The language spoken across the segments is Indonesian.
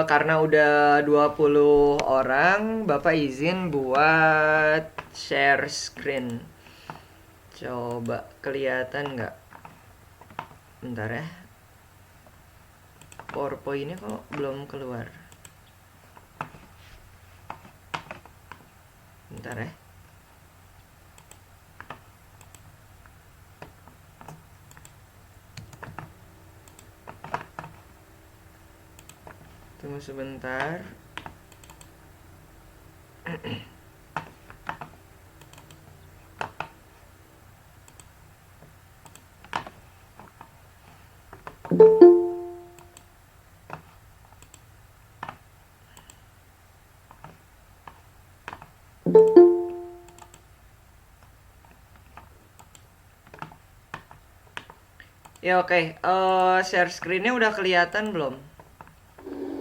Karena udah 20 orang, Bapak izin buat share screen. Coba kelihatan nggak? Bentar ya. PowerPoint-nya kok belum keluar. Bentar ya. Tunggu sebentar. Ya oke, share screen-nya udah kelihatan belum?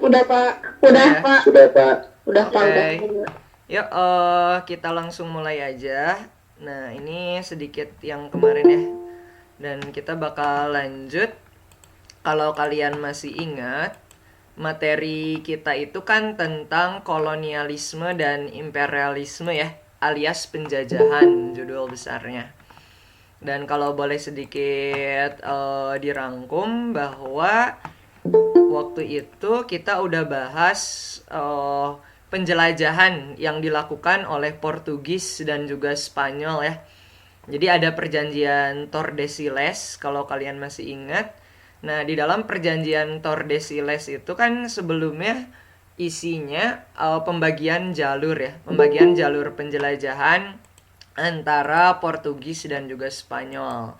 Udah Pak, Udah ya? sudah Pak, udah Pak, Oke. udah. Yuk, kita langsung mulai aja. Nah, ini sedikit yang kemarin ya. Dan kita bakal lanjut. Kalau kalian masih ingat, materi kita itu kan tentang kolonialisme dan imperialisme ya, alias penjajahan judul besarnya. Dan kalau boleh sedikit dirangkum bahwa waktu itu kita udah bahas penjelajahan yang dilakukan oleh Portugis dan juga Spanyol ya. Jadi ada perjanjian Tordesillas kalau kalian masih ingat. Nah, di dalam perjanjian Tordesillas itu kan sebelumnya isinya pembagian jalur ya, pembagian jalur penjelajahan antara Portugis dan juga Spanyol.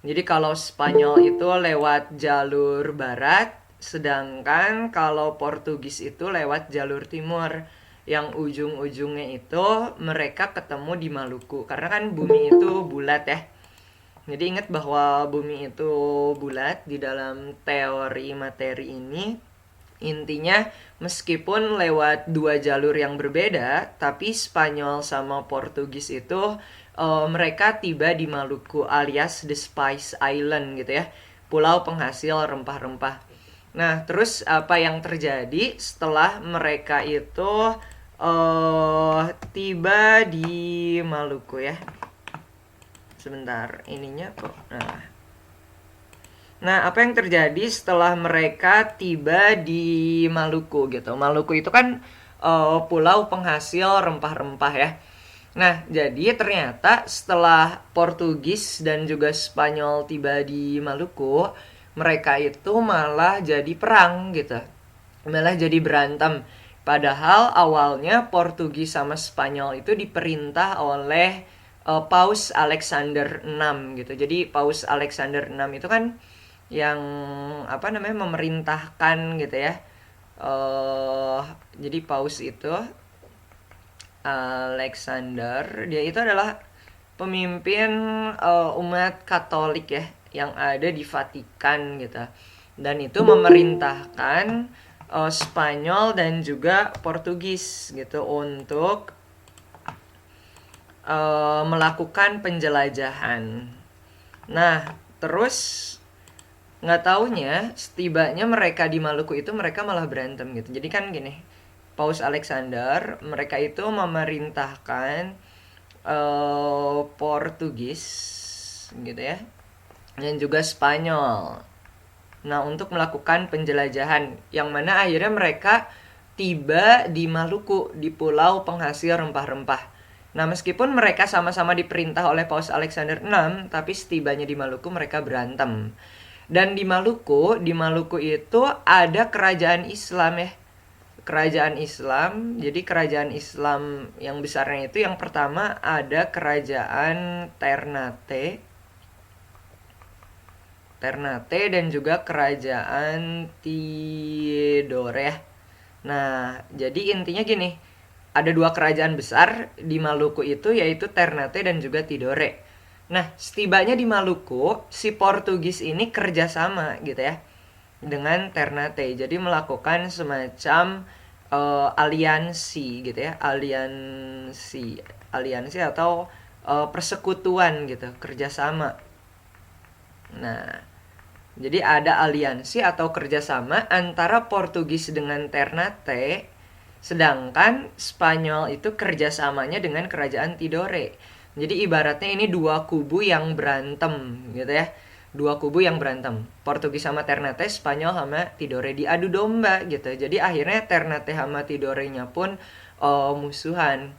Jadi kalau Spanyol itu lewat jalur barat, sedangkan kalau Portugis itu lewat jalur timur. Yang ujung-ujungnya itu mereka ketemu di Maluku. Karena kan bumi itu bulat ya. Jadi ingat bahwa bumi itu bulat di dalam teori materi ini. Intinya meskipun lewat dua jalur yang berbeda, tapi Spanyol sama Portugis itu mereka tiba di Maluku alias The Spice Island gitu ya. Pulau penghasil rempah-rempah. Nah, terus apa yang terjadi setelah mereka itu tiba di Maluku ya? Sebentar, ininya kok. Nah, apa yang terjadi setelah mereka tiba di Maluku gitu? Maluku itu kan pulau penghasil rempah-rempah ya. Nah, jadi ternyata setelah Portugis dan juga Spanyol tiba di Maluku, mereka itu malah jadi perang gitu. Malah jadi berantem. Padahal awalnya Portugis sama Spanyol itu diperintah oleh Paus Alexander VI gitu. Jadi Paus Alexander VI itu kan yang apa namanya memerintahkan gitu ya. eh jadi Paus itu Alexander, dia itu adalah pemimpin umat Katolik ya yang ada di Vatikan gitu. Dan itu memerintahkan Spanyol dan juga Portugis gitu untuk melakukan penjelajahan. Nah, terus nggak taunya setibanya mereka di Maluku itu mereka malah berantem gitu. Jadi kan gini, Paus Alexander mereka itu memerintahkan Portugis gitu ya dan juga Spanyol. Nah, untuk melakukan penjelajahan yang mana akhirnya mereka tiba di Maluku, di pulau penghasil rempah-rempah. Nah, meskipun mereka sama-sama diperintah oleh Paus Alexander VI, tapi setibanya di Maluku mereka berantem. Dan di Maluku itu ada kerajaan Islam ya. Kerajaan Islam, jadi kerajaan Islam yang besarnya itu yang pertama ada kerajaan Ternate, Ternate dan juga kerajaan Tidore ya. Nah, jadi intinya gini, ada dua kerajaan besar di Maluku itu yaitu Ternate dan juga Tidore. Nah, setibanya di Maluku, si Portugis ini kerjasama gitu ya dengan Ternate. Jadi melakukan semacam aliansi gitu ya, aliansi atau persekutuan gitu, kerjasama. Nah, Jadi ada aliansi atau kerjasama antara Portugis dengan Ternate, sedangkan Spanyol itu kerjasamanya dengan kerajaan Tidore. Jadi ibaratnya ini dua kubu yang berantem gitu ya. Dua kubu yang berantem. Portugis sama Ternate, Spanyol sama Tidore diadu domba gitu. Jadi akhirnya Ternate sama Tidore-nya pun musuhan.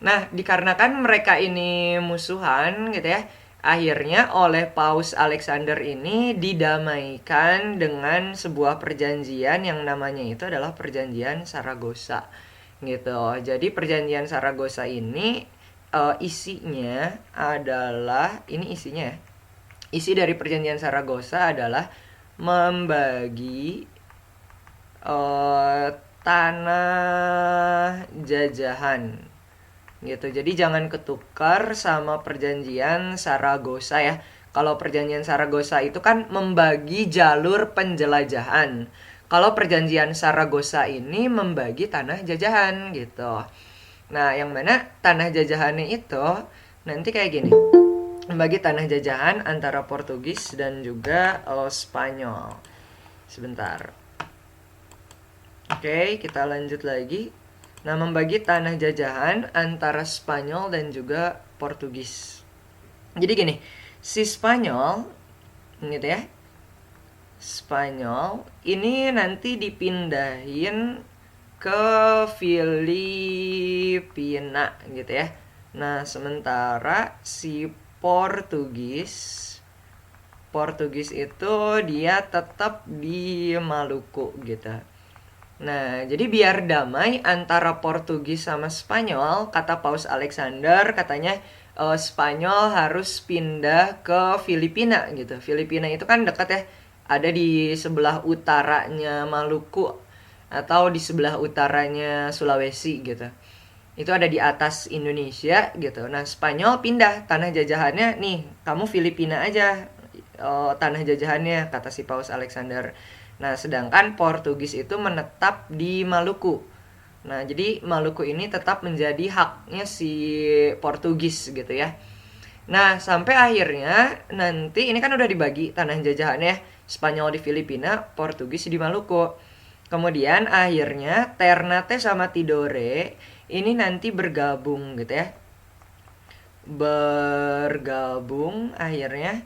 Nah, dikarenakan mereka ini musuhan gitu ya, akhirnya oleh Paus Alexander ini didamaikan dengan sebuah perjanjian yang namanya itu adalah Perjanjian Saragossa gitu. Jadi perjanjian Saragossa ini isinya adalah ini isinya ya. Isi dari perjanjian Saragossa adalah membagi tanah jajahan gitu. Jadi jangan ketukar sama perjanjian Saragossa ya. Kalau perjanjian Saragossa itu kan membagi jalur penjelajahan. Kalau perjanjian Saragossa ini membagi tanah jajahan gitu. Nah, yang mana tanah jajahannya itu nanti kayak gini. Membagi tanah jajahan antara Portugis dan juga Spanyol. Sebentar. Oke, kita lanjut lagi. Nah, membagi tanah jajahan antara Spanyol dan juga Portugis. Jadi gini, si Spanyol gitu ya. Spanyol ini nanti dipindahin ke Filipina gitu ya. Nah, sementara si Portugis itu dia tetap di Maluku gitu. Nah, jadi biar damai antara Portugis sama Spanyol, kata Paus Alexander katanya Spanyol harus pindah ke Filipina gitu. Filipina itu kan dekat ya, ada di sebelah utaranya Maluku atau di sebelah utaranya Sulawesi gitu. Itu ada di atas Indonesia gitu. Nah, Spanyol pindah tanah jajahannya, nih kamu Filipina aja tanah jajahannya, kata si Paus Alexander. Nah, sedangkan Portugis itu menetap di Maluku. Nah, jadi Maluku ini tetap menjadi haknya si Portugis gitu ya. Nah, sampai akhirnya nanti ini kan udah dibagi tanah jajahannya, Spanyol di Filipina, Portugis di Maluku. Kemudian akhirnya Ternate sama Tidore ini nanti bergabung gitu ya. Bergabung akhirnya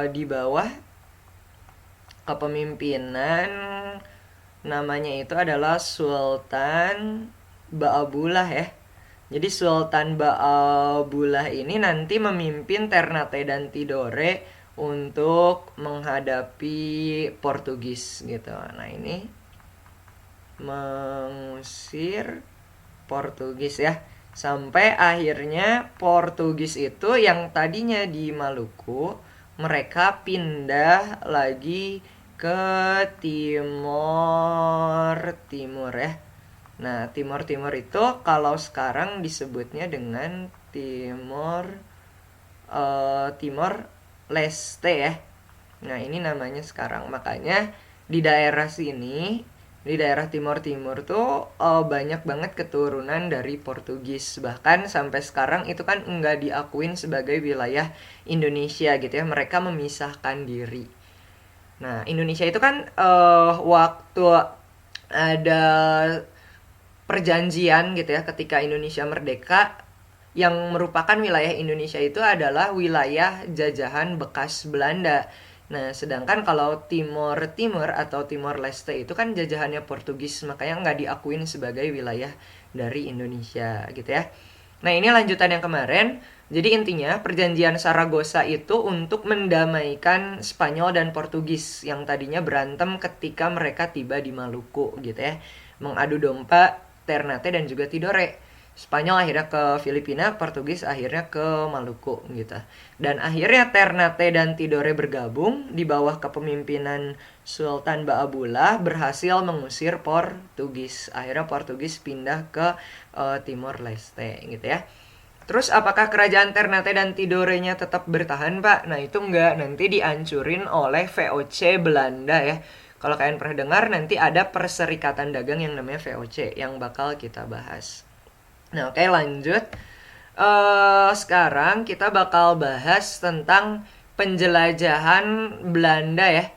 di bawah kepemimpinan namanya itu adalah Sultan Baabullah ya. Jadi Sultan Baabullah ini nanti memimpin Ternate dan Tidore untuk menghadapi Portugis gitu. Nah, ini mengusir Portugis ya. Sampai akhirnya Portugis itu yang tadinya di Maluku, mereka pindah lagi ke Timor Timur ya. Nah, Timor Timur itu kalau sekarang disebutnya dengan Timor Leste ya. Nah, ini namanya sekarang. Makanya di daerah sini, di daerah Timor Timur tuh banyak banget keturunan dari Portugis. Bahkan sampai sekarang itu kan nggak diakuin sebagai wilayah Indonesia gitu ya. Mereka memisahkan diri. Nah, Indonesia itu kan waktu ada perjanjian gitu ya, ketika Indonesia merdeka, yang merupakan wilayah Indonesia itu adalah wilayah jajahan bekas Belanda. Nah, sedangkan kalau Timor Timur atau Timor Leste itu kan jajahannya Portugis, makanya nggak diakuin sebagai wilayah dari Indonesia gitu ya. Nah, ini lanjutan yang kemarin. Jadi intinya perjanjian Saragossa itu untuk mendamaikan Spanyol dan Portugis yang tadinya berantem ketika mereka tiba di Maluku gitu ya. Mengadu domba Ternate dan juga Tidore. Spanyol akhirnya ke Filipina, Portugis akhirnya ke Maluku gitu. Dan akhirnya Ternate dan Tidore bergabung di bawah kepemimpinan Sultan Baabullah, berhasil mengusir Portugis. Akhirnya Portugis pindah ke Timor Leste gitu ya. Terus apakah kerajaan Ternate dan Tidore-nya tetap bertahan, Pak? Nah, itu enggak, nanti dihancurin oleh VOC Belanda ya. Kalau kalian pernah dengar, nanti ada perserikatan dagang yang namanya VOC yang bakal kita bahas. Nah, oke, lanjut. Sekarang kita bakal bahas tentang penjelajahan Belanda ya,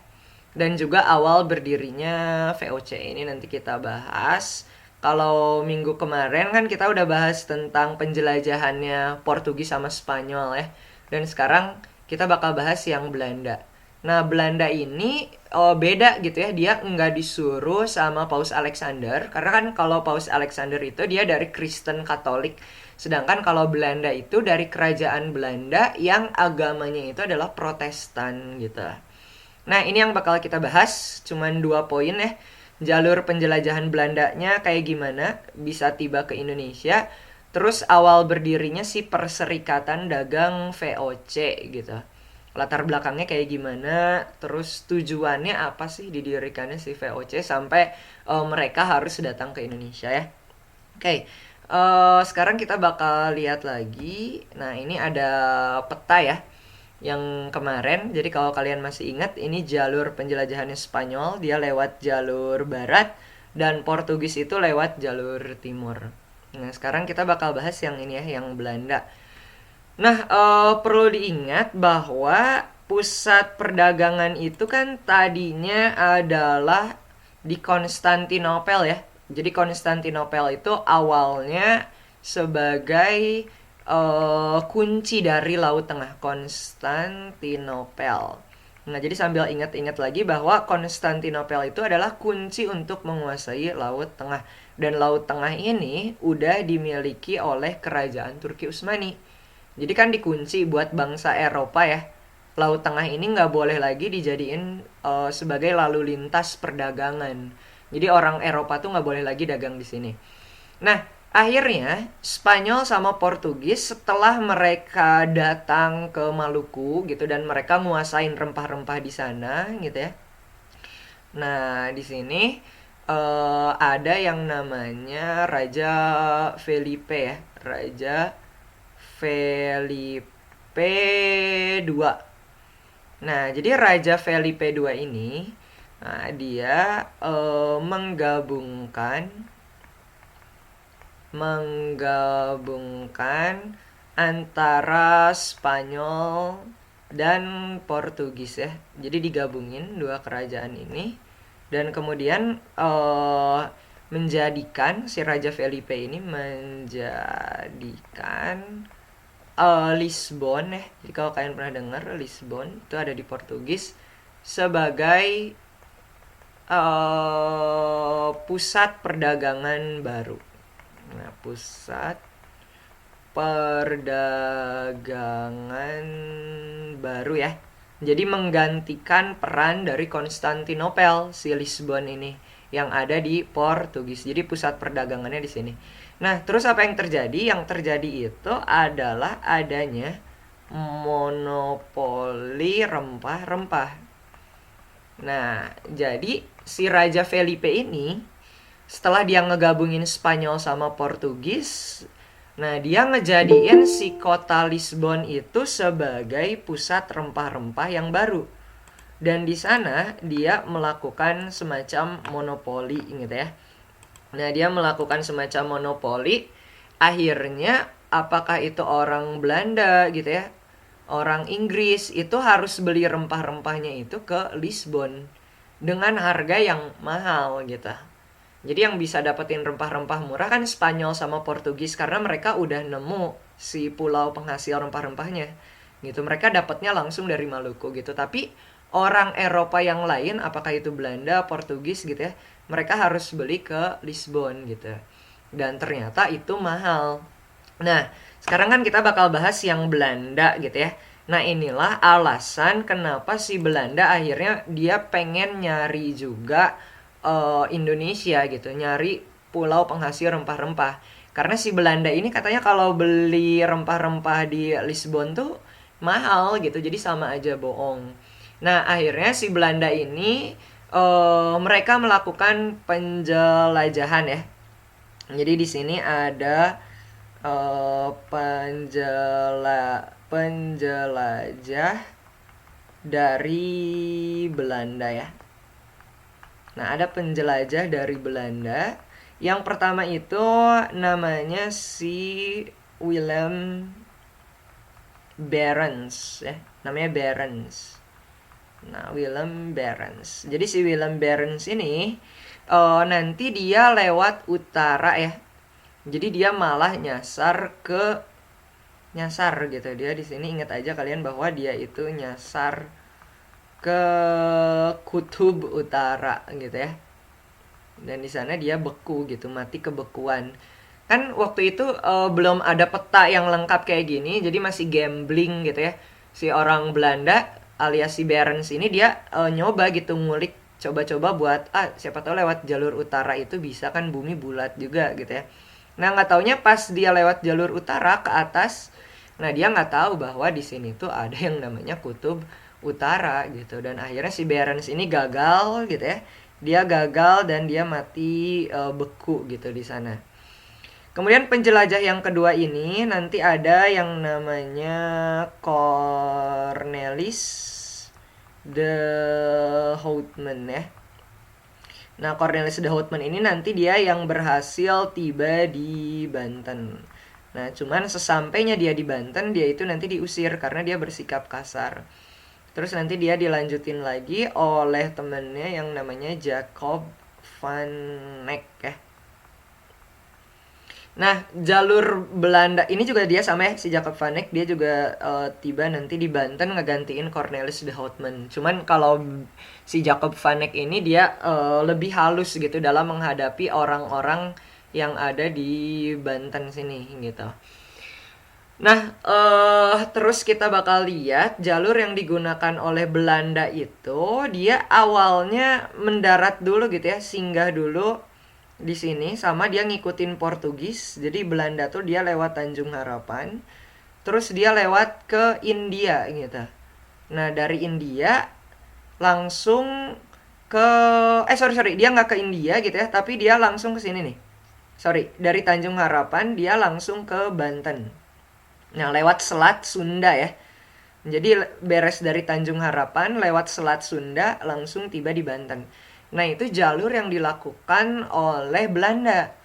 dan juga awal berdirinya VOC. Ini nanti kita bahas. Kalau minggu kemarin kan kita udah bahas tentang penjelajahannya Portugis sama Spanyol ya. Dan sekarang kita bakal bahas yang Belanda. Nah, Belanda ini beda gitu ya. Dia nggak disuruh sama Paus Alexander. Karena kan kalau Paus Alexander itu dia dari Kristen Katolik. Sedangkan kalau Belanda itu dari kerajaan Belanda yang agamanya itu adalah Protestan gitu. Nah, ini yang bakal kita bahas. Cuman 2 poin ya. Jalur penjelajahan Belandanya kayak gimana bisa tiba ke Indonesia. Terus awal berdirinya si Perserikatan Dagang VOC gitu. Latar belakangnya kayak gimana, terus tujuannya apa sih didirikannya si VOC sampai mereka harus datang ke Indonesia ya. Oke, sekarang kita bakal lihat lagi. Nah, ini ada peta ya yang kemarin. Jadi kalau kalian masih ingat, ini jalur penjelajahannya Spanyol, dia lewat jalur barat, dan Portugis itu lewat jalur timur. Nah, sekarang kita bakal bahas yang ini ya, yang Belanda. Nah, perlu diingat bahwa pusat perdagangan itu kan tadinya adalah di Konstantinopel ya. Jadi Konstantinopel itu awalnya sebagai kunci dari Laut Tengah, Konstantinopel. Nah, jadi sambil ingat-ingat lagi bahwa Konstantinopel itu adalah kunci untuk menguasai Laut Tengah. Dan Laut Tengah ini udah dimiliki oleh Kerajaan Turki Utsmani. Jadi kan dikunci buat bangsa Eropa ya. Laut Tengah ini nggak boleh lagi dijadiin sebagai lalu lintas perdagangan. Jadi orang Eropa tuh nggak boleh lagi dagang di sini. Nah, akhirnya Spanyol sama Portugis setelah mereka datang ke Maluku gitu dan mereka nguasain rempah-rempah di sana gitu ya. Nah, di sini ada yang namanya Raja Felipe ya, Raja Felipe II. Nah, jadi Raja Felipe II ini, nah, dia menggabungkan antara Spanyol dan Portugis ya. Jadi digabungin dua kerajaan ini dan kemudian menjadikan si Raja Felipe ini menjadikan Lisbon ya. Jadi kalau kalian pernah dengar Lisbon itu ada di Portugis sebagai pusat perdagangan baru. Nah, pusat perdagangan baru ya. Jadi menggantikan peran dari Konstantinopel si Lisbon ini yang ada di Portugis. Jadi pusat perdagangannya di sini. Nah, terus apa yang terjadi? Yang terjadi itu adalah adanya monopoli rempah-rempah. Nah, jadi si Raja Felipe ini setelah dia ngegabungin Spanyol sama Portugis, nah dia ngejadiin si kota Lisbon itu sebagai pusat rempah-rempah yang baru. Dan di sana dia melakukan semacam monopoli gitu ya. Nah, dia melakukan semacam monopoli. Akhirnya apakah itu orang Belanda gitu ya, orang Inggris itu harus beli rempah-rempahnya itu ke Lisbon dengan harga yang mahal gitu. Jadi yang bisa dapetin rempah-rempah murah kan Spanyol sama Portugis karena mereka udah nemu si pulau penghasil rempah-rempahnya gitu. Mereka dapatnya langsung dari Maluku gitu. Tapi orang Eropa yang lain, apakah itu Belanda, Portugis gitu ya, mereka harus beli ke Lisbon gitu. Dan ternyata itu mahal. Nah, sekarang kan kita bakal bahas yang Belanda gitu ya. Nah, inilah alasan kenapa si Belanda akhirnya dia pengen nyari juga Indonesia gitu, nyari pulau penghasil rempah-rempah. Karena si Belanda ini katanya kalau beli rempah-rempah di Lisbon tuh mahal gitu, jadi sama aja bohong. Nah, akhirnya si Belanda ini mereka melakukan penjelajahan ya. Jadi di sini ada penjelajah dari Belanda ya. Nah, ada penjelajah dari Belanda. Yang pertama itu namanya si Willem Barents ya, namanya Barents. Nah, Willem Barents. Jadi si Willem Barents ini nanti dia lewat utara ya. Jadi dia malah nyasar gitu. Dia di sini ingat aja kalian bahwa dia itu nyasar ke kutub utara gitu ya. Dan di sana dia beku gitu, mati kebekuan. Kan waktu itu belum ada peta yang lengkap kayak gini, jadi masih gambling gitu ya. Si orang Belanda alias si Barents ini dia nyoba gitu ngulik, coba-coba buat siapa tahu lewat jalur utara itu bisa kan bumi bulat juga gitu ya. Nah nggak taunya pas dia lewat jalur utara ke atas, nah dia nggak tahu bahwa di sini tuh ada yang namanya kutub utara gitu, dan akhirnya si Barents ini gagal gitu ya. Dia gagal dan dia mati beku gitu di sana. Kemudian penjelajah yang kedua ini nanti ada yang namanya Cornelis de Houtman ya. Nah, Cornelis de Houtman ini nanti dia yang berhasil tiba di Banten. Nah, cuman sesampainya dia di Banten, dia itu nanti diusir karena dia bersikap kasar. Terus nanti dia dilanjutin lagi oleh temennya yang namanya Jacob van Eyck ya. Nah, jalur Belanda ini juga dia sama ya, si Jacob van Eyck dia juga tiba nanti di Banten ngegantiin Cornelis de Houtman. Cuman kalau si Jacob van Eyck ini dia lebih halus gitu dalam menghadapi orang-orang yang ada di Banten sini gitu. Nah, terus kita bakal lihat jalur yang digunakan oleh Belanda itu dia awalnya mendarat dulu gitu ya, singgah dulu di sini sama dia ngikutin Portugis. Jadi Belanda tuh dia lewat Tanjung Harapan, terus dia lewat ke India gitu. Nah, dari India langsung ke sorry dia nggak ke India gitu ya, tapi dia langsung ke sini nih. Sorry, dari Tanjung Harapan dia langsung ke Banten. Nah, lewat Selat Sunda ya. Jadi beres dari Tanjung Harapan, lewat Selat Sunda, langsung tiba di Banten. Nah, itu jalur yang dilakukan oleh Belanda.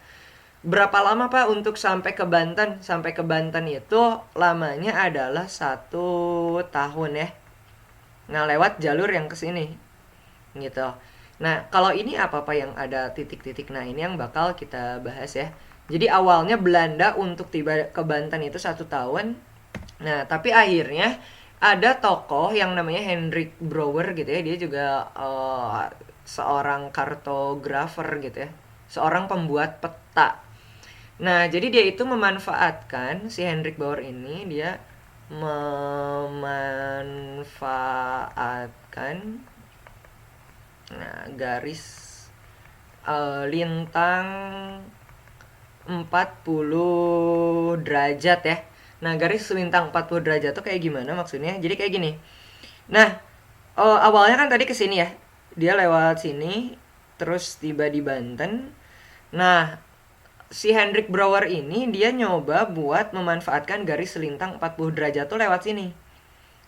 Berapa lama Pak untuk sampai ke Banten? Sampai ke Banten itu lamanya adalah 1 tahun ya. Nah, lewat jalur yang kesini. Gitu. Nah, kalau ini apa Pak yang ada titik-titik? Nah, ini yang bakal kita bahas ya. Jadi awalnya Belanda untuk tiba ke Banten itu 1 tahun. Nah, tapi akhirnya ada tokoh yang namanya Hendrik Brouwer gitu ya. Dia juga seorang kartografer gitu ya. Seorang pembuat peta. Nah, jadi dia itu memanfaatkan si Hendrik Brouwer ini, dia memanfaatkan garis lintang 40 derajat ya. Nah, garis lintang 40 derajat tuh kayak gimana maksudnya? Jadi kayak gini. Nah, awalnya kan tadi kesini ya. Dia lewat sini, terus tiba di Banten. Nah, si Hendrik Brouwer ini dia nyoba buat memanfaatkan garis lintang 40 derajat tuh lewat sini.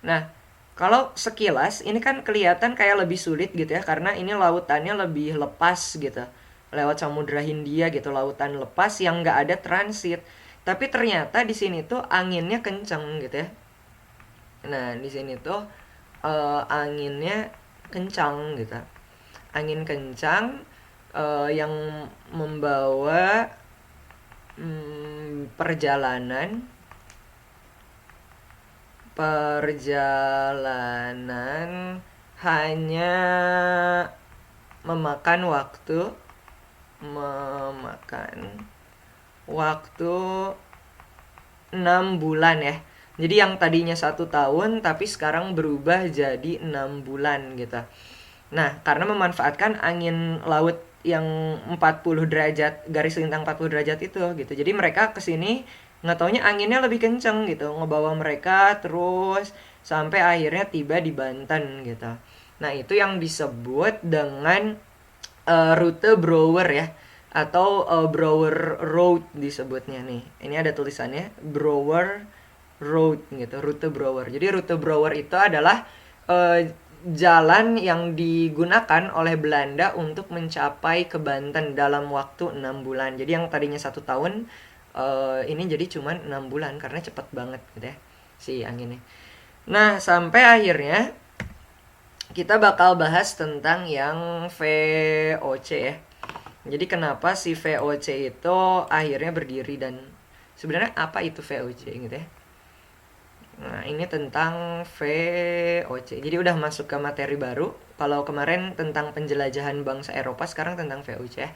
Nah, kalau sekilas ini kan kelihatan kayak lebih sulit gitu ya, karena ini lautannya lebih lepas gitu. Lewat Samudra Hindia gitu, lautan lepas yang nggak ada transit. Tapi ternyata di sini tuh anginnya kenceng gitu ya. Nah, di sini tuh anginnya kencang gitu. Angin kencang yang membawa perjalanan hanya memakan waktu 6 bulan ya. Jadi yang tadinya 1 tahun tapi sekarang berubah jadi 6 bulan gitu. Nah, karena memanfaatkan angin laut yang 40 derajat, garis lintang 40 derajat itu gitu. Jadi mereka kesini nggak taunya anginnya lebih kenceng gitu, ngebawa mereka terus sampai akhirnya tiba di Banten gitu. Nah, itu yang disebut dengan rute Brouwer ya, atau Brouwer Road disebutnya nih. Ini ada tulisannya Brouwer Road gitu, rute Brouwer. Jadi rute Brouwer itu adalah jalan yang digunakan oleh Belanda untuk mencapai ke Banten dalam waktu 6 bulan. Jadi yang tadinya 1 tahun ini jadi cuman 6 bulan karena cepet banget gitu ya. si anginnya. Nah, sampai akhirnya kita bakal bahas tentang yang VOC ya. Jadi kenapa si VOC itu akhirnya berdiri dan sebenarnya apa itu VOC gitu ya. Nah, ini tentang VOC. Jadi udah masuk ke materi baru. Kalau kemarin tentang penjelajahan bangsa Eropa, sekarang tentang VOC ya.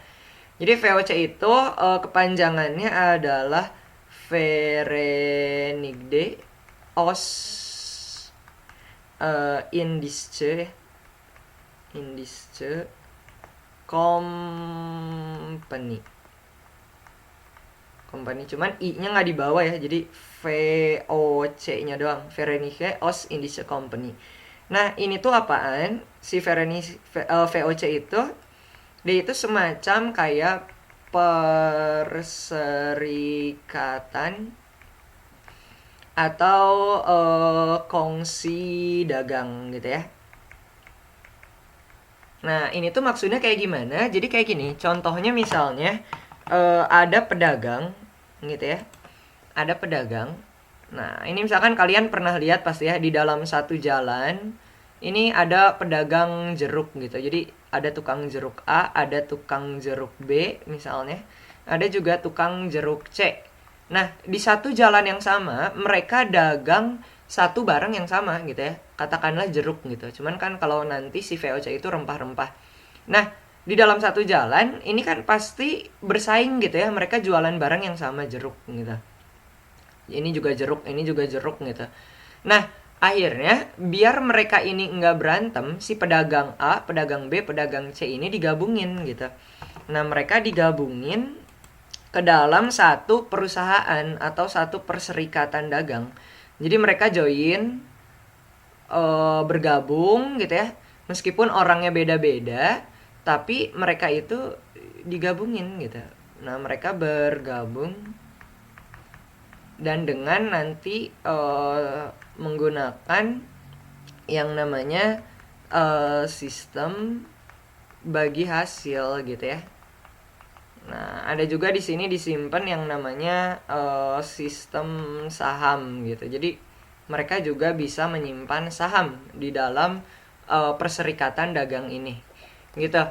Jadi VOC itu kepanjangannya adalah Verenigde Os Indische Company. Cuman i-nya nggak di bawah ya, jadi VOC-nya doang, Verenigde Os Indische Company. Nah, ini tuh apaan? Si VOC itu dia itu semacam kayak perserikatan atau kongsi dagang gitu ya. Nah, ini tuh maksudnya kayak gimana? Jadi kayak gini, contohnya misalnya ada pedagang gitu ya. Ada pedagang. Nah, ini misalkan kalian pernah lihat pasti ya, di dalam satu jalan ini ada pedagang jeruk gitu. Jadi ada tukang jeruk A, ada tukang jeruk B misalnya. Ada juga tukang jeruk C. Nah, di satu jalan yang sama mereka dagang satu barang yang sama gitu ya. Katakanlah jeruk gitu. Cuman kan kalau nanti si VOC itu rempah-rempah. Nah, di dalam satu jalan ini kan pasti bersaing gitu ya. Mereka jualan barang yang sama, jeruk gitu. Ini juga jeruk, ini juga jeruk gitu. Nah, akhirnya biar mereka ini nggak berantem, si pedagang A, pedagang B, pedagang C ini digabungin gitu. Nah, mereka digabungin ke dalam satu perusahaan atau satu perserikatan dagang. Jadi mereka join, bergabung gitu ya. Meskipun orangnya beda-beda, tapi mereka itu digabungin gitu. Nah, mereka bergabung dan dengan nanti menggunakan yang namanya sistem bagi hasil gitu ya. Nah, ada juga di sini disimpan yang namanya sistem saham gitu. Jadi mereka juga bisa menyimpan saham di dalam perserikatan dagang ini gitu.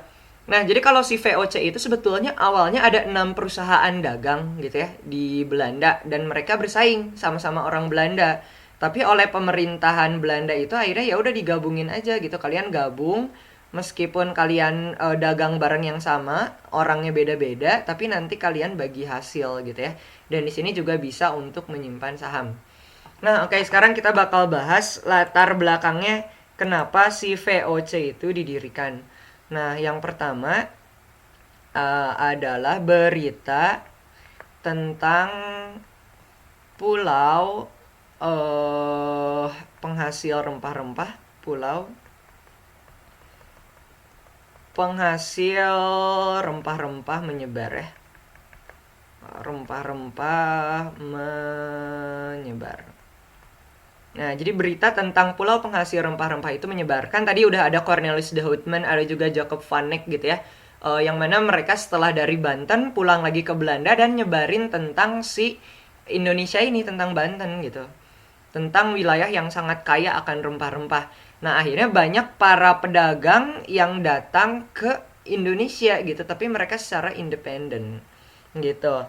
Nah, jadi kalau si VOC itu sebetulnya awalnya ada 6 perusahaan dagang gitu ya di Belanda dan mereka bersaing sama-sama orang Belanda. Tapi oleh pemerintahan Belanda itu akhirnya ya udah digabungin aja gitu. Kalian gabung meskipun kalian dagang barang yang sama, orangnya beda-beda, tapi nanti kalian bagi hasil gitu ya. Dan di sini juga bisa untuk menyimpan saham. Nah, oke, sekarang kita bakal bahas latar belakangnya kenapa si VOC itu didirikan. Nah, yang pertama adalah berita tentang pulau penghasil rempah-rempah, pulau penghasil rempah-rempah menyebar ya. Rempah-rempah menyebar. Nah, jadi berita tentang pulau penghasil rempah-rempah itu menyebarkan. Tadi udah ada Cornelis de Houtman, ada juga Jacob van Eyck gitu ya. Yang mana mereka setelah dari Banten pulang lagi ke Belanda dan nyebarin tentang si Indonesia ini, tentang Banten gitu. Tentang wilayah yang sangat kaya akan rempah-rempah. Nah, akhirnya banyak para pedagang yang datang ke Indonesia gitu, tapi mereka secara independen gitu.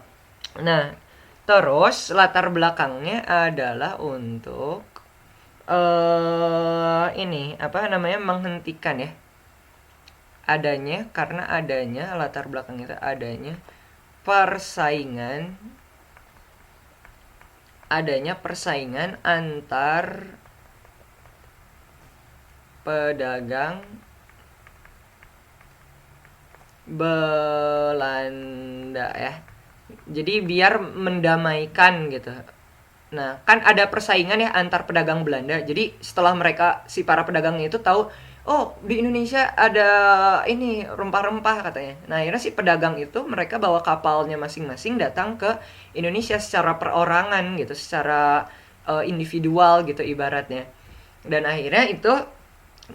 Nah, terus latar belakangnya adalah untuk ini apa namanya, menghentikan ya karena adanya latar belakang itu adanya persaingan antar pedagang Belanda ya. Jadi biar mendamaikan gitu. Nah, kan ada persaingan ya antar pedagang Belanda. Jadi setelah si para pedagangnya itu tahu, oh di Indonesia ada ini rempah-rempah katanya. Nah, akhirnya si pedagang itu mereka bawa kapalnya masing-masing datang ke Indonesia secara perorangan gitu, secara individual gitu ibaratnya. Dan akhirnya itu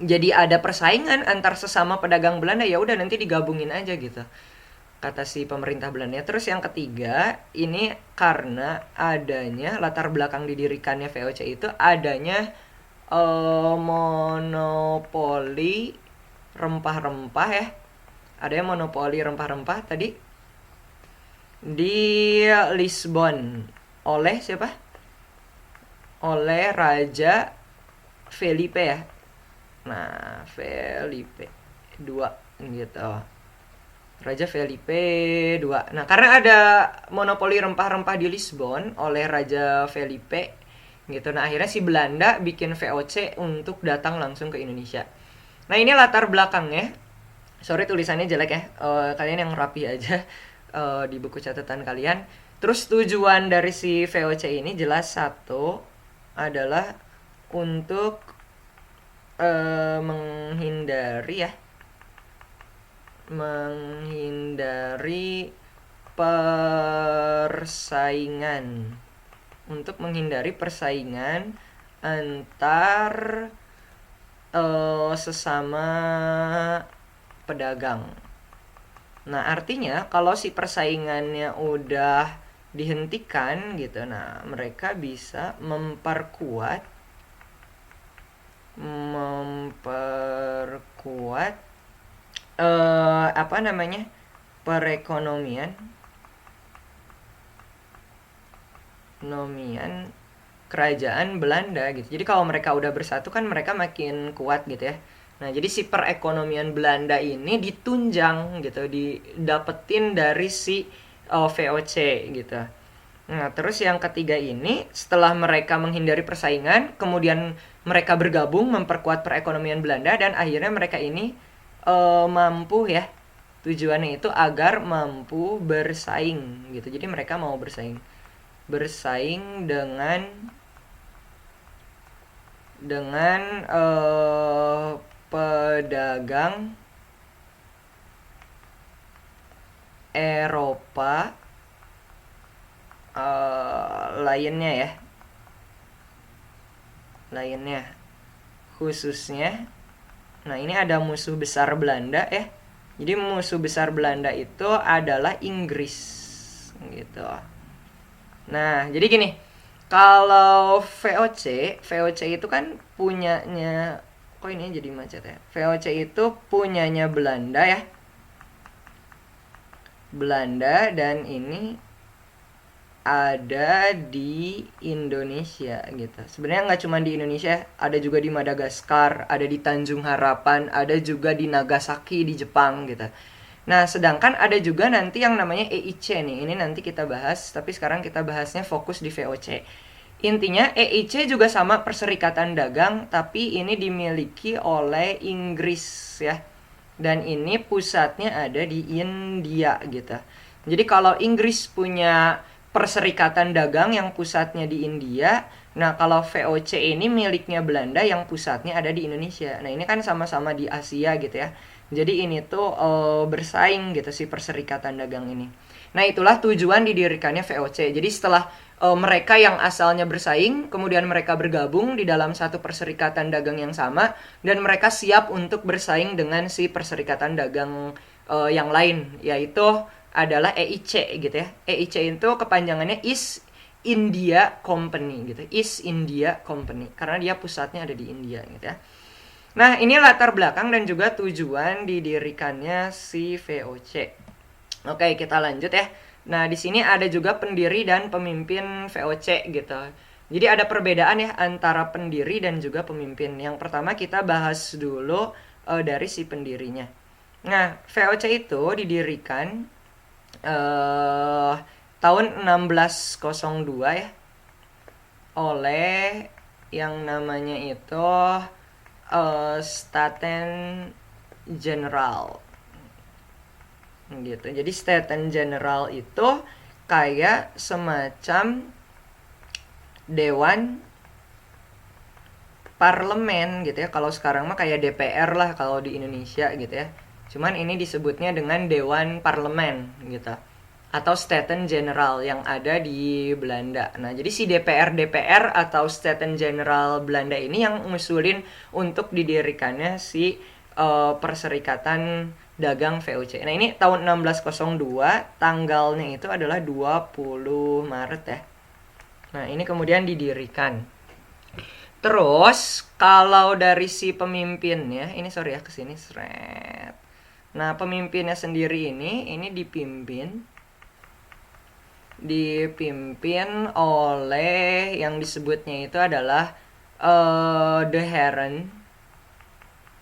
jadi ada persaingan antar sesama pedagang Belanda, ya udah nanti digabungin aja gitu. kata si pemerintah Belanda. Terus yang ketiga, ini karena adanya latar belakang didirikannya VOC itu adanya monopoli rempah-rempah ya. Ada yang monopoli rempah-rempah tadi di Lisbon oleh siapa? Oleh Raja Felipe ya. Nah, Felipe II gitu. Raja Felipe II. Nah, karena ada monopoli rempah-rempah di Lisbon oleh Raja Felipe gitu. Nah, akhirnya si Belanda bikin VOC untuk datang langsung ke Indonesia. Nah, ini latar belakangnya. Sorry tulisannya jelek ya. Kalian yang rapi aja di buku catatan kalian. Terus tujuan dari si VOC ini jelas satu adalah untuk menghindari persaingan, untuk menghindari persaingan antar sesama pedagang. Nah, artinya kalau si persaingannya udah dihentikan gitu, nah mereka bisa memperkuat perekonomian kerajaan Belanda gitu. Jadi kalau mereka udah bersatu kan mereka makin kuat gitu ya. Nah, jadi si perekonomian Belanda ini ditunjang gitu, didapetin dari si VOC gitu. Nah, terus yang ketiga ini, setelah mereka menghindari persaingan, kemudian mereka bergabung memperkuat perekonomian Belanda dan akhirnya mereka ini mampu ya. Tujuannya itu agar mampu bersaing gitu. Jadi mereka mau bersaing dengan pedagang Eropa lainnya khususnya. Nah, ini ada musuh besar Belanda ya. Jadi musuh besar Belanda itu adalah Inggris gitu. Nah, jadi gini, kalau VOC itu kan punyanya, kok ini jadi macet ya? VOC itu punyanya Belanda ya. Belanda, dan ini ada di Indonesia gitu. Sebenarnya nggak cuma di Indonesia, ada juga di Madagaskar, ada di Tanjung Harapan, ada juga di Nagasaki di Jepang gitu. Nah, sedangkan ada juga nanti yang namanya EIC nih. Ini nanti kita bahas, tapi sekarang kita bahasnya fokus di VOC. Intinya EIC juga sama perserikatan dagang, tapi ini dimiliki oleh Inggris ya. Dan ini pusatnya ada di India gitu. Jadi kalau Inggris punya perserikatan dagang yang pusatnya di India, nah kalau VOC ini miliknya Belanda yang pusatnya ada di Indonesia. Nah, ini kan sama-sama di Asia gitu ya. Jadi ini tuh bersaing gitu si perserikatan dagang ini. Nah, itulah tujuan didirikannya VOC. Jadi setelah mereka yang asalnya bersaing, kemudian mereka bergabung di dalam satu perserikatan dagang yang sama, dan mereka siap untuk bersaing dengan si perserikatan dagang yang lain, yaitu adalah EIC gitu ya. EIC itu kepanjangannya East India Company gitu. East India Company, karena dia pusatnya ada di India gitu ya. Nah, ini latar belakang dan juga tujuan didirikannya si VOC. Oke, kita lanjut ya. Nah, di sini ada juga pendiri dan pemimpin VOC gitu. Jadi ada perbedaan ya antara pendiri dan juga pemimpin. Yang pertama kita bahas dulu dari si pendirinya. Nah, VOC itu didirikan tahun 1602 ya oleh yang namanya itu Staten General gitu. Jadi Staten General itu kayak semacam dewan parlemen gitu ya. Kalau sekarang mah kayak DPR lah kalau di Indonesia gitu ya. Cuman ini disebutnya dengan dewan parlemen gitu. Atau Staten General yang ada di Belanda. Nah, jadi si DPR atau Staten General Belanda ini yang ngusulin untuk didirikannya si perserikatan dagang VOC. Nah, ini tahun 1602, tanggalnya itu adalah 20 Maret ya. Nah, ini kemudian didirikan. Terus, kalau dari si pemimpinnya, ini sorry ya, kesini seret. Nah, pemimpinnya sendiri ini dipimpin oleh yang disebutnya itu adalah De Heren.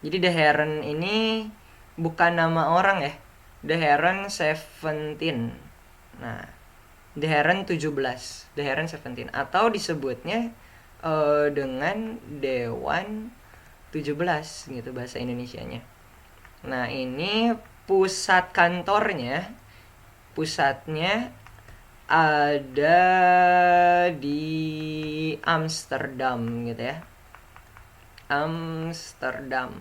Jadi De Heren ini bukan nama orang ya. De Heren 17. Nah, De Heren 17, De Heren 17 atau disebutnya dengan Dewan 17 gitu bahasa Indonesianya. Nah, ini pusatnya ada di Amsterdam gitu ya. Amsterdam.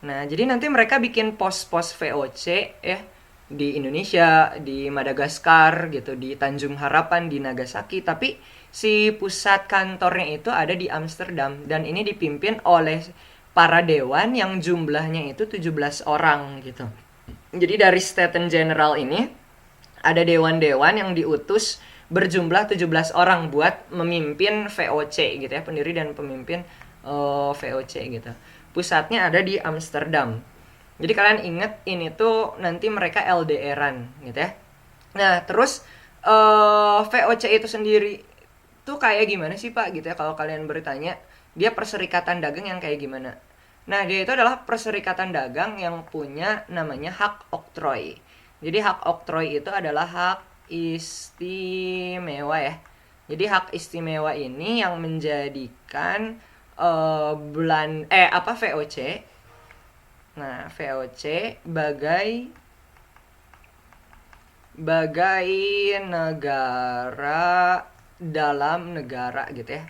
Nah, jadi nanti mereka bikin pos-pos VOC ya di Indonesia, di Madagaskar gitu, di Tanjung Harapan, di Nagasaki, tapi si pusat kantornya itu ada di Amsterdam dan ini dipimpin oleh para dewan yang jumlahnya itu 17 orang gitu. Jadi dari Staten General ini ada dewan-dewan yang diutus berjumlah 17 orang buat memimpin VOC gitu ya, pendiri dan pemimpin VOC gitu. Pusatnya ada di Amsterdam. Jadi kalian inget ini tuh nanti mereka LDR-an gitu ya. Nah, terus VOC itu sendiri tuh kayak gimana sih Pak gitu ya kalau kalian bertanya. Dia perserikatan dagang yang kayak gimana? Nah, dia itu adalah perserikatan dagang yang punya namanya hak oktroy. Jadi hak oktroy itu adalah hak istimewa ya. Jadi hak istimewa ini yang menjadikan VOC. Nah, VOC bagai negara dalam negara gitu ya.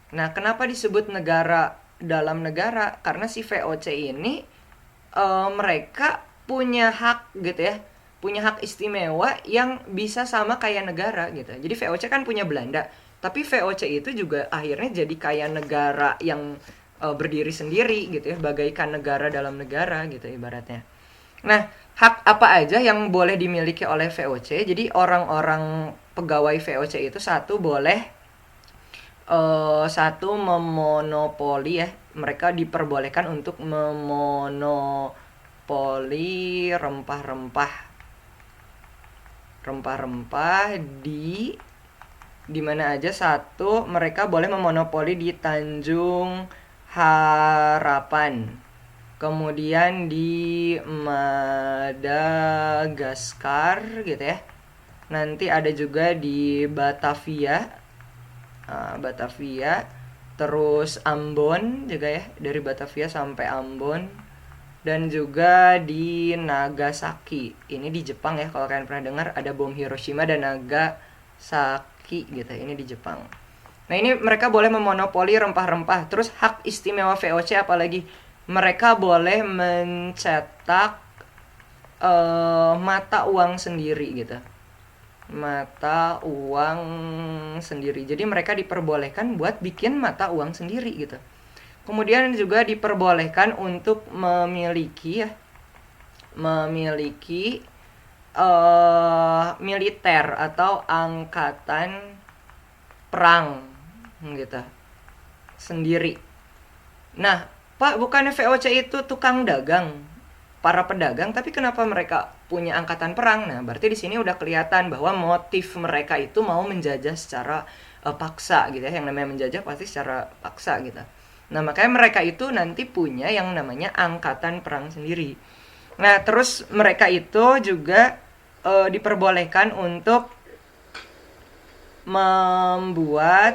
Nah, kenapa disebut negara dalam negara? Karena si VOC ini mereka punya hak gitu ya, punya hak istimewa yang bisa sama kayak negara gitu. Jadi VOC kan punya Belanda, tapi VOC itu juga akhirnya jadi kayak negara yang berdiri sendiri gitu ya, bagaikan negara dalam negara gitu ibaratnya. Nah, hak apa aja yang boleh dimiliki oleh VOC? Jadi orang-orang pegawai VOC itu satu memonopoli ya. Mereka diperbolehkan untuk memonopoli rempah-rempah di mana aja. Satu, mereka boleh memonopoli di Tanjung Harapan. Kemudian di Madagaskar gitu ya. Nanti ada juga di Batavia. Terus Ambon juga ya, dari Batavia sampai Ambon. Dan juga di Nagasaki. Ini di Jepang ya, kalau kalian pernah dengar ada bom Hiroshima dan Nagasaki gitu. Ini di Jepang. Nah, ini mereka boleh memonopoli rempah-rempah. Terus hak istimewa VOC apalagi? Mereka boleh mencetak mata uang sendiri gitu. Mata uang sendiri. Jadi mereka diperbolehkan buat bikin mata uang sendiri gitu. Kemudian juga diperbolehkan untuk memiliki militer atau angkatan perang gitu sendiri. Nah, Pak, bukannya VOC itu tukang dagang, para pedagang, tapi kenapa mereka punya angkatan perang? Nah, berarti di sini udah kelihatan bahwa motif mereka itu mau menjajah secara paksa gitu ya. Yang namanya menjajah pasti secara paksa gitu. Nah, makanya mereka itu nanti punya yang namanya angkatan perang sendiri. Nah, terus mereka itu juga diperbolehkan untuk membuat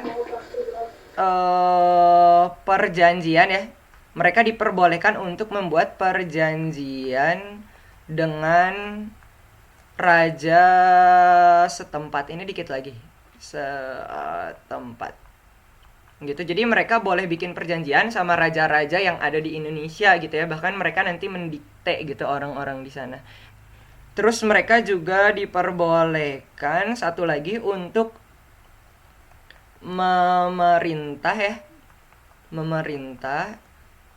perjanjian ya. Mereka diperbolehkan untuk membuat perjanjian dengan raja setempat. Ini dikit lagi. Setempat. Gitu. Jadi mereka boleh bikin perjanjian sama raja-raja yang ada di Indonesia gitu ya. Bahkan mereka nanti mendikte gitu orang-orang di sana. Terus mereka juga diperbolehkan satu lagi untuk memerintah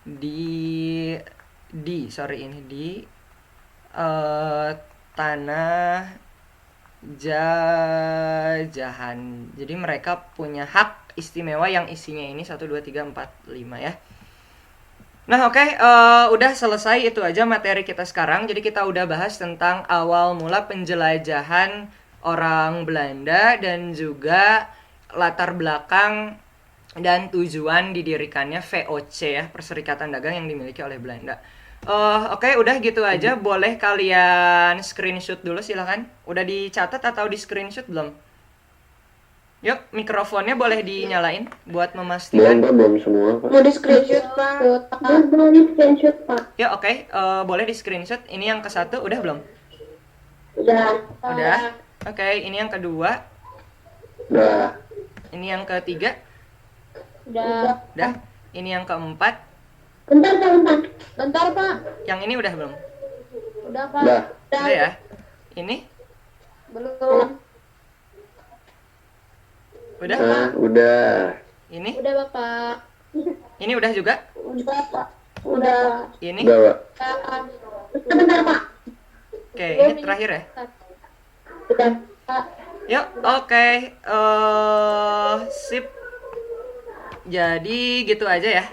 di tanah jajahan. Jadi mereka punya hak istimewa yang isinya ini 1, 2, 3, 4, 5 ya. Nah oke, udah selesai itu aja materi kita sekarang. Jadi kita udah bahas tentang awal mula penjelajahan orang Belanda dan juga latar belakang dan tujuan didirikannya VOC ya, Perserikatan Dagang yang dimiliki oleh Belanda. Oke, udah gitu aja. Boleh kalian screenshot dulu silakan. Udah dicatat atau di screenshot belum? Yuk, mikrofonnya boleh dinyalain buat memastikan. Belum semua, Pak. Mau di screenshot, Pak. Mau di screenshot, Pak. Ya, oke. Boleh di screenshot. Ini yang ke satu, udah belum? Udah. Udah. Oke, ini yang kedua. Udah. Ini yang ketiga. Udah. Udah. Ini yang keempat. Bentar, Pak. Bentar, Pak. Yang ini udah belum? Udah, Pak. Udah. Udah ya. Ini Belum. udah. Nah, udah. Ini Udah, Bapak. ini udah juga. Udah, Pak. Udah. Ini. Udah, Pak. Bentar, Pak. Oke, ini terakhir ya. Udah, Pak. Yuk, oke. Sip. Jadi gitu aja ya.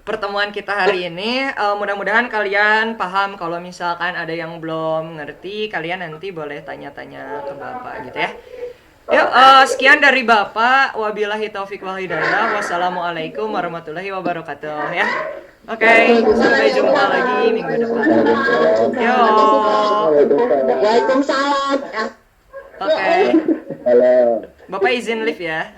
Pertemuan kita hari ini. Mudah-mudahan kalian paham. Kalau misalkan ada yang belum ngerti, kalian nanti boleh tanya-tanya ke Bapak gitu ya. Yuk, sekian dari Bapak. Wabillahi taufik wal hidayah. Wassalamualaikum warahmatullahi wabarakatuh ya. Oke, sampai jumpa lagi minggu depan. Yo. Waalaikumsalam. Oke. Halo. Bapak izin live ya.